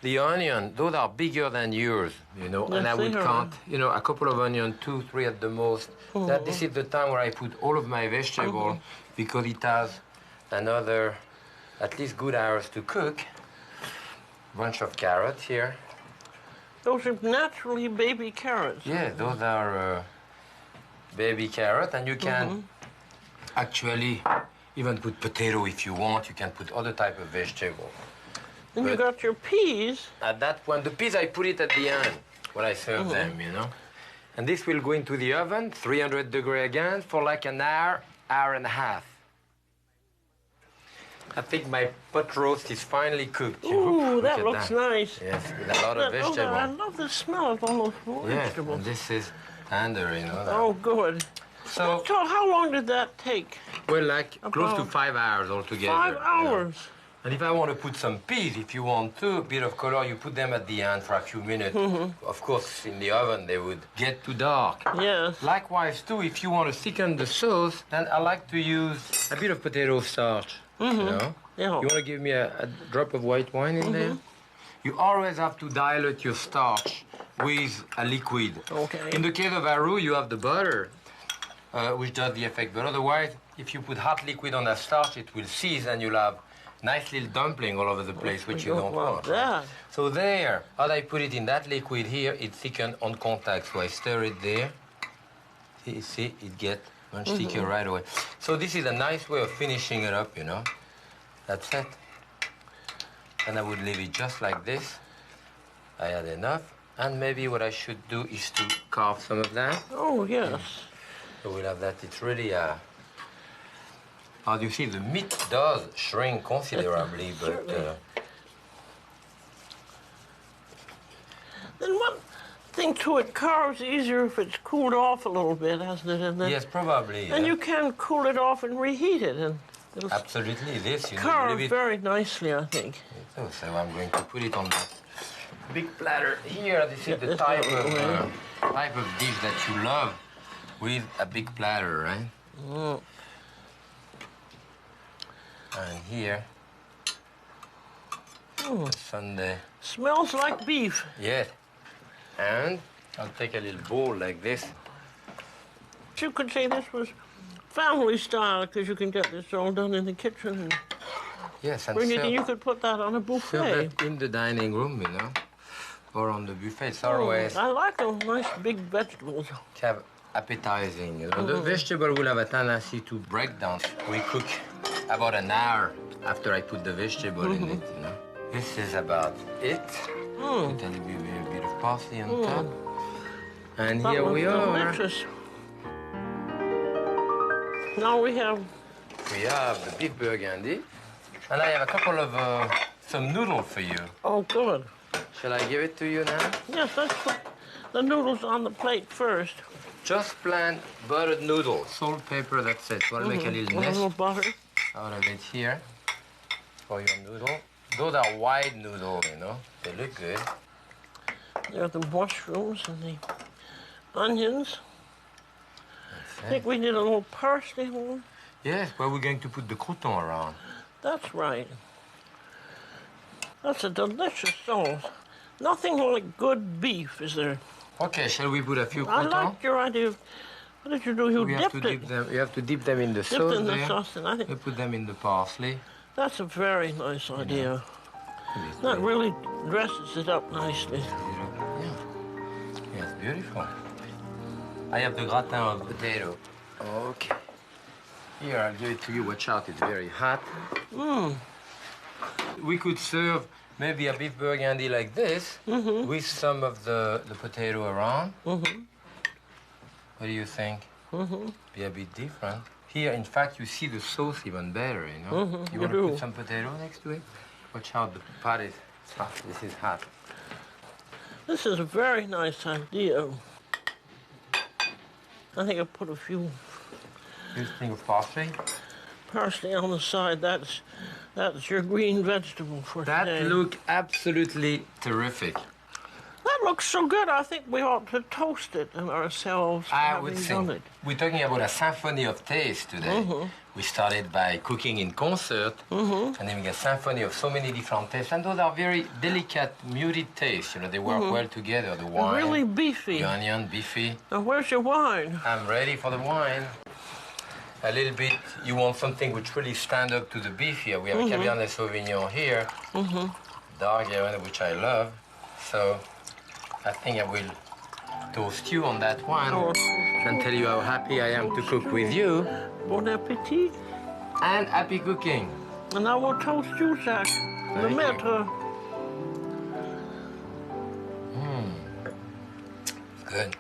The onion, those are bigger than yours, you know, and Yes, I would they are. count, you know, a couple of onions, 2, 3 at the most. That this is the time where I put all of my vegetable because it has another at least good hours to cook. Bunch of carrots here. Those are naturally baby carrots. Yeah, those are baby carrot, and you can actually even put potato if you want. You can put other type of vegetable. And you But- got your peas. At that point, the peas I put it at the end when I serve them, you know. And this will go into the oven, 300 degree again, for like an hour, hour and a half. I think my pot roast is finally cooked. Ooh, Look that at looks nice. Yes, with a lot of I vegetable. love the smell of all those Yes, vegetables. and this is under, you know. Oh, good. So, So how long did that take? we're like close to About 5 hours altogether. 5 you know. hours. And if I want to put some peas, if you want to, a bit of color, you put them at the end for a few minutes. Of course, in the oven, they would get too dark. Yes. Likewise, too, if you want to thicken the sauce, then I like to use a bit of potato starch, you know? Yeah. You want to give me a drop of white wine in there? You always have to dilute your starch with a liquid. Okay. In the case of Aru, you have the butter, which does the effect. But otherwise, if you put hot liquid on that starch, it will seize and you'll have nice little dumpling all over the place, which you don't want. that. So there, as I put it in that liquid here, it thickened on contact. So I stir it there. See, it gets much thicker right away. So this is a nice way of finishing it up, you know. That's it. And I would leave it just like this. I had enough. And maybe what I should do is to carve some of that. Oh, yes. So we'll have that. It's really as you see, the meat does shrink considerably, but Certainly. Then one thing to it, carves easier if it's cooled off a little bit, hasn't it? And then, yes, probably. and yeah. you can cool it off and reheat it, and it'll Absolutely, this, you know, carve leave it. very nicely, I think. So I'm going to put it on that big platter here. This is the Let's type go away. of dish that you love with a big platter, right? Mm. And here, the sundae. Smells like beef. Yes. And I'll take a little bowl like this. You could say this was family style, because you can get this all done in the kitchen and Yes, and bring it, and serve, you could put that on a serve buffet. it in the dining room, you know, or on the buffet. It's Oh, always I like those nice big vegetables. have appetizing, you know. The vegetable will have a tendency to break down. We cook about an hour after I put the vegetable in it, you know. This is about it. Put a little bit of parsley on top. And That here looks we are. delicious. Now we have We have the beef burgundy. And I have a couple of some noodle for you. Oh, good. Shall I give it to you now? Yes, let's put the noodles on the plate first. Just plain buttered noodle. Salt, pepper, that's it. Want to make a little A nest little butter. out of it here for your noodle. Those are wide noodles, you know. They look good. There are the mushrooms and the onions. I think we need a little parsley one. Yes, where we're going to put the crouton around. That's right. That's a delicious sauce. Nothing like good beef, is there? Okay, shall we put a few I croutons? like your idea of, what did you do? You dipped it. You have to dip them in the sauce In the there. sauce, and I think You put them in the parsley. that's a very nice idea. That really dresses it up nicely. Yeah. Yes, beautiful. I have the gratin of potato. Okay. Here, I'll give it to you. Watch out, it's very hot. We could serve maybe a beef burgundy like this with some of the potato around. What do you think? Be a bit different. Here, in fact, you see the sauce even better, you know? You want to put some potato next to it? Watch out, the pot is hot. This is hot. This is a very nice idea. I think I'll put a few This thing of parsley. parsley on the side. That's your green vegetable for today. That look absolutely terrific. That looks so good. I think we ought to toast it and ourselves for I would having think. done it. We're talking about a symphony of taste today. We started by cooking in concert, and then we get a symphony of so many different tastes. And those are very delicate, muted tastes. You know, they work well together. The wine, Really beefy. the onion, beefy. Now, where's your wine? I'm ready for the wine. A little bit, you want something which really stand up to the beef here. We have a Cabernet Sauvignon here, dark Cabernet, which I love. So I think I will toast you on that one and tell you how happy I am to cook with you. Bon appetit. And happy cooking. And I will toast you, Jack. Le Thank you. maître. Good.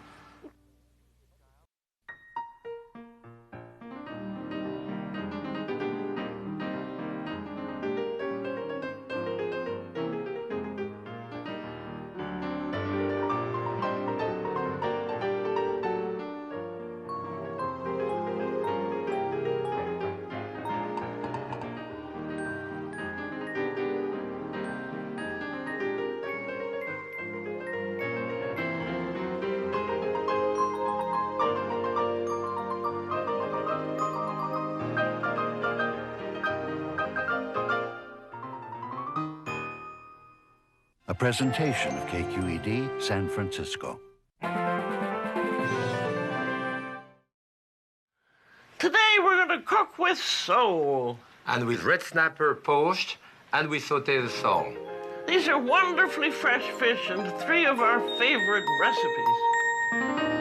A presentation of KQED San Francisco. Today we're going to cook with sole. And with red snapper poached, and we saute the sole. These are wonderfully fresh fish and 3 of our favorite recipes.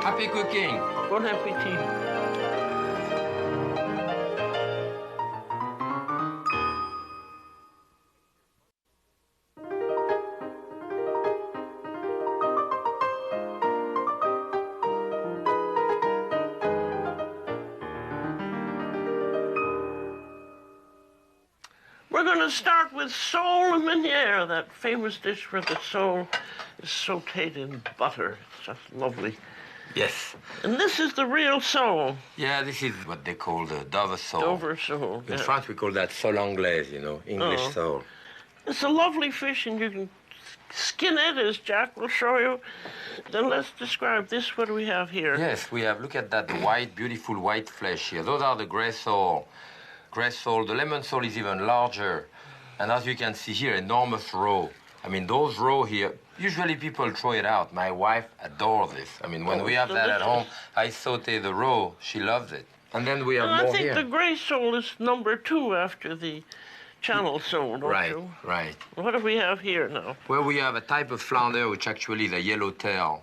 Happy cooking. Bon appetit. We're going to start with sole meunière, that famous dish where the sole is sautéed in butter. It's just lovely. Yes. And this is the real sole. Yeah, this is what they call the Dover sole. Dover sole. In yeah. France, we call that sole anglaise, you know, English Oh. sole. It's a lovely fish, and you can skin it, as Jack will show you. Then let's describe this. What do we have here? Yes, we have, look at that white, beautiful white flesh here. Those are the gray sole. Gray sole, the lemon sole is even larger. And as you can see here, enormous roe I mean, those raw here, usually people throw it out. My wife adores this. I mean, when we have that at home, I saute the raw. She loves it. And then we have more here. I think the gray sole is number 2 after the channel sole, don't you? Right. What do we have here now? Well, we have a type of flounder, which actually is a yellow tail.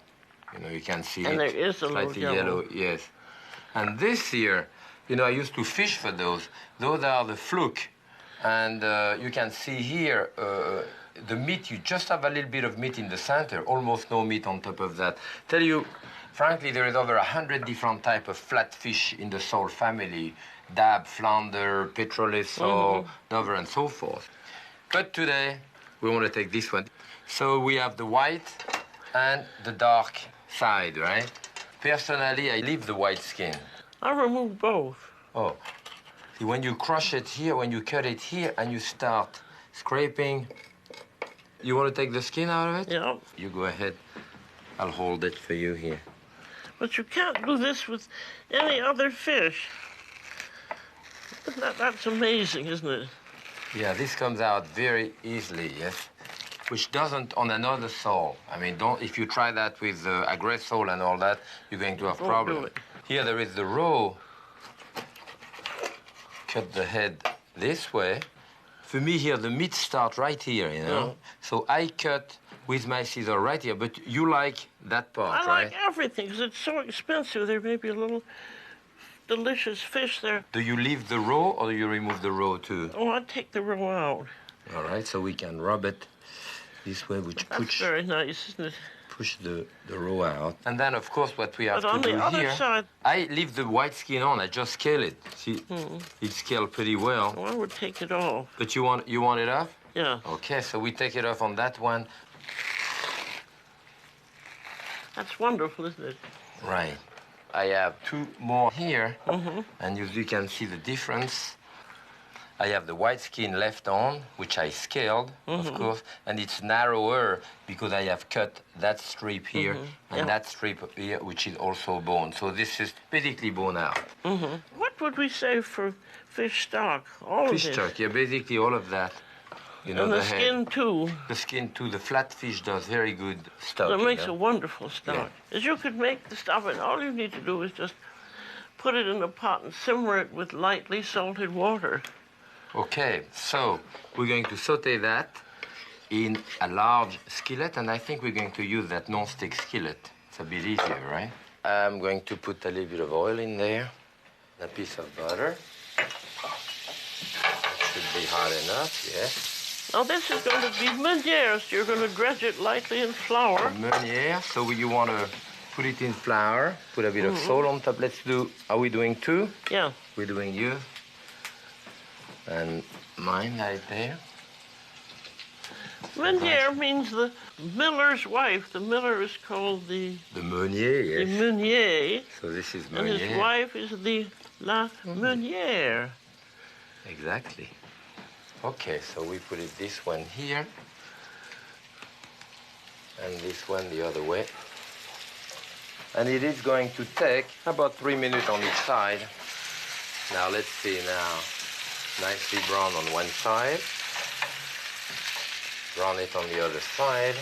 You know, you can see and it. And there is a slightly little yellow. Yes. And this here, you know, I used to fish for those. Those are the fluke. And you can see here, the meat, you just have a little bit of meat in the center, almost no meat on top of that. Tell you, frankly, there is over 100 different types of flatfish in the sole family. Dab, flounder, petrolus sole, dover, and so forth. But today, we want to take this one. So we have the white and the dark side, right? Personally, I leave the white skin. I remove both. Oh. See, when you crush it here, when you cut it here, and you start scraping, you want to take the skin out of it? Yeah. You go ahead. I'll hold it for you here. But you can't do this with any other fish. That's amazing, isn't it? Yeah, this comes out very easily, yes? Which doesn't on another sole. I mean, if you try that with aggress sole and all that, you're going to have problems. Here there is the raw. Cut the head this way. For me here, the meat starts right here, you know? Yeah. So I cut with my scissor right here, but you like that part, I right? like everything, because it's so expensive. There may be a little delicious fish there. Do you leave the raw or do you remove the raw too? Oh, I'd take the raw out. All right, so we can rub it this way, which That's very nice, isn't it? push the raw out. And then, of course, what we have But to do on the other here, side... I leave the white skin on. I just scale it. See, it's scaled pretty well. Oh, I would take it off. But you want it off? Yeah. Okay, so we take it off on that one. That's wonderful, isn't it? Right. I have 2 more here, and you can see the difference. I have the white skin left on, which I scaled, of course, and it's narrower because I have cut that strip here and that strip here, which is also bone. So this is basically bone out. What would we say for fish stock? All Fish of it. stock, yeah, basically all of that. You know, And the head. skin, too. The skin, too. The flatfish does very good stock. It makes you know? a wonderful stock. As you could make the stuff, and all you need to do is just put it in a pot and simmer it with lightly salted water. Okay, so we're going to saute that in a large skillet, and I think we're going to use that non-stick skillet. It's a bit easier, right? I'm going to put a little bit of oil in there, a piece of butter. That should be hot enough, yes. Now this is going to be meunière, so you're going to dredge it lightly in flour. Meunière, so you want to put it in flour, put a bit of salt on top. Let's do, are we doing 2? Yeah. We're doing yours. And mine right there. Meunière means the miller's wife. The miller is called the meunier, yes. the meunier. So this is And meunier. his wife is the la meunière. Exactly. Okay, so we put it this one here, and this one the other way. And it is going to take about 3 minutes on each side. Now let's see now. Nicely brown on one side. Brown it on the other side.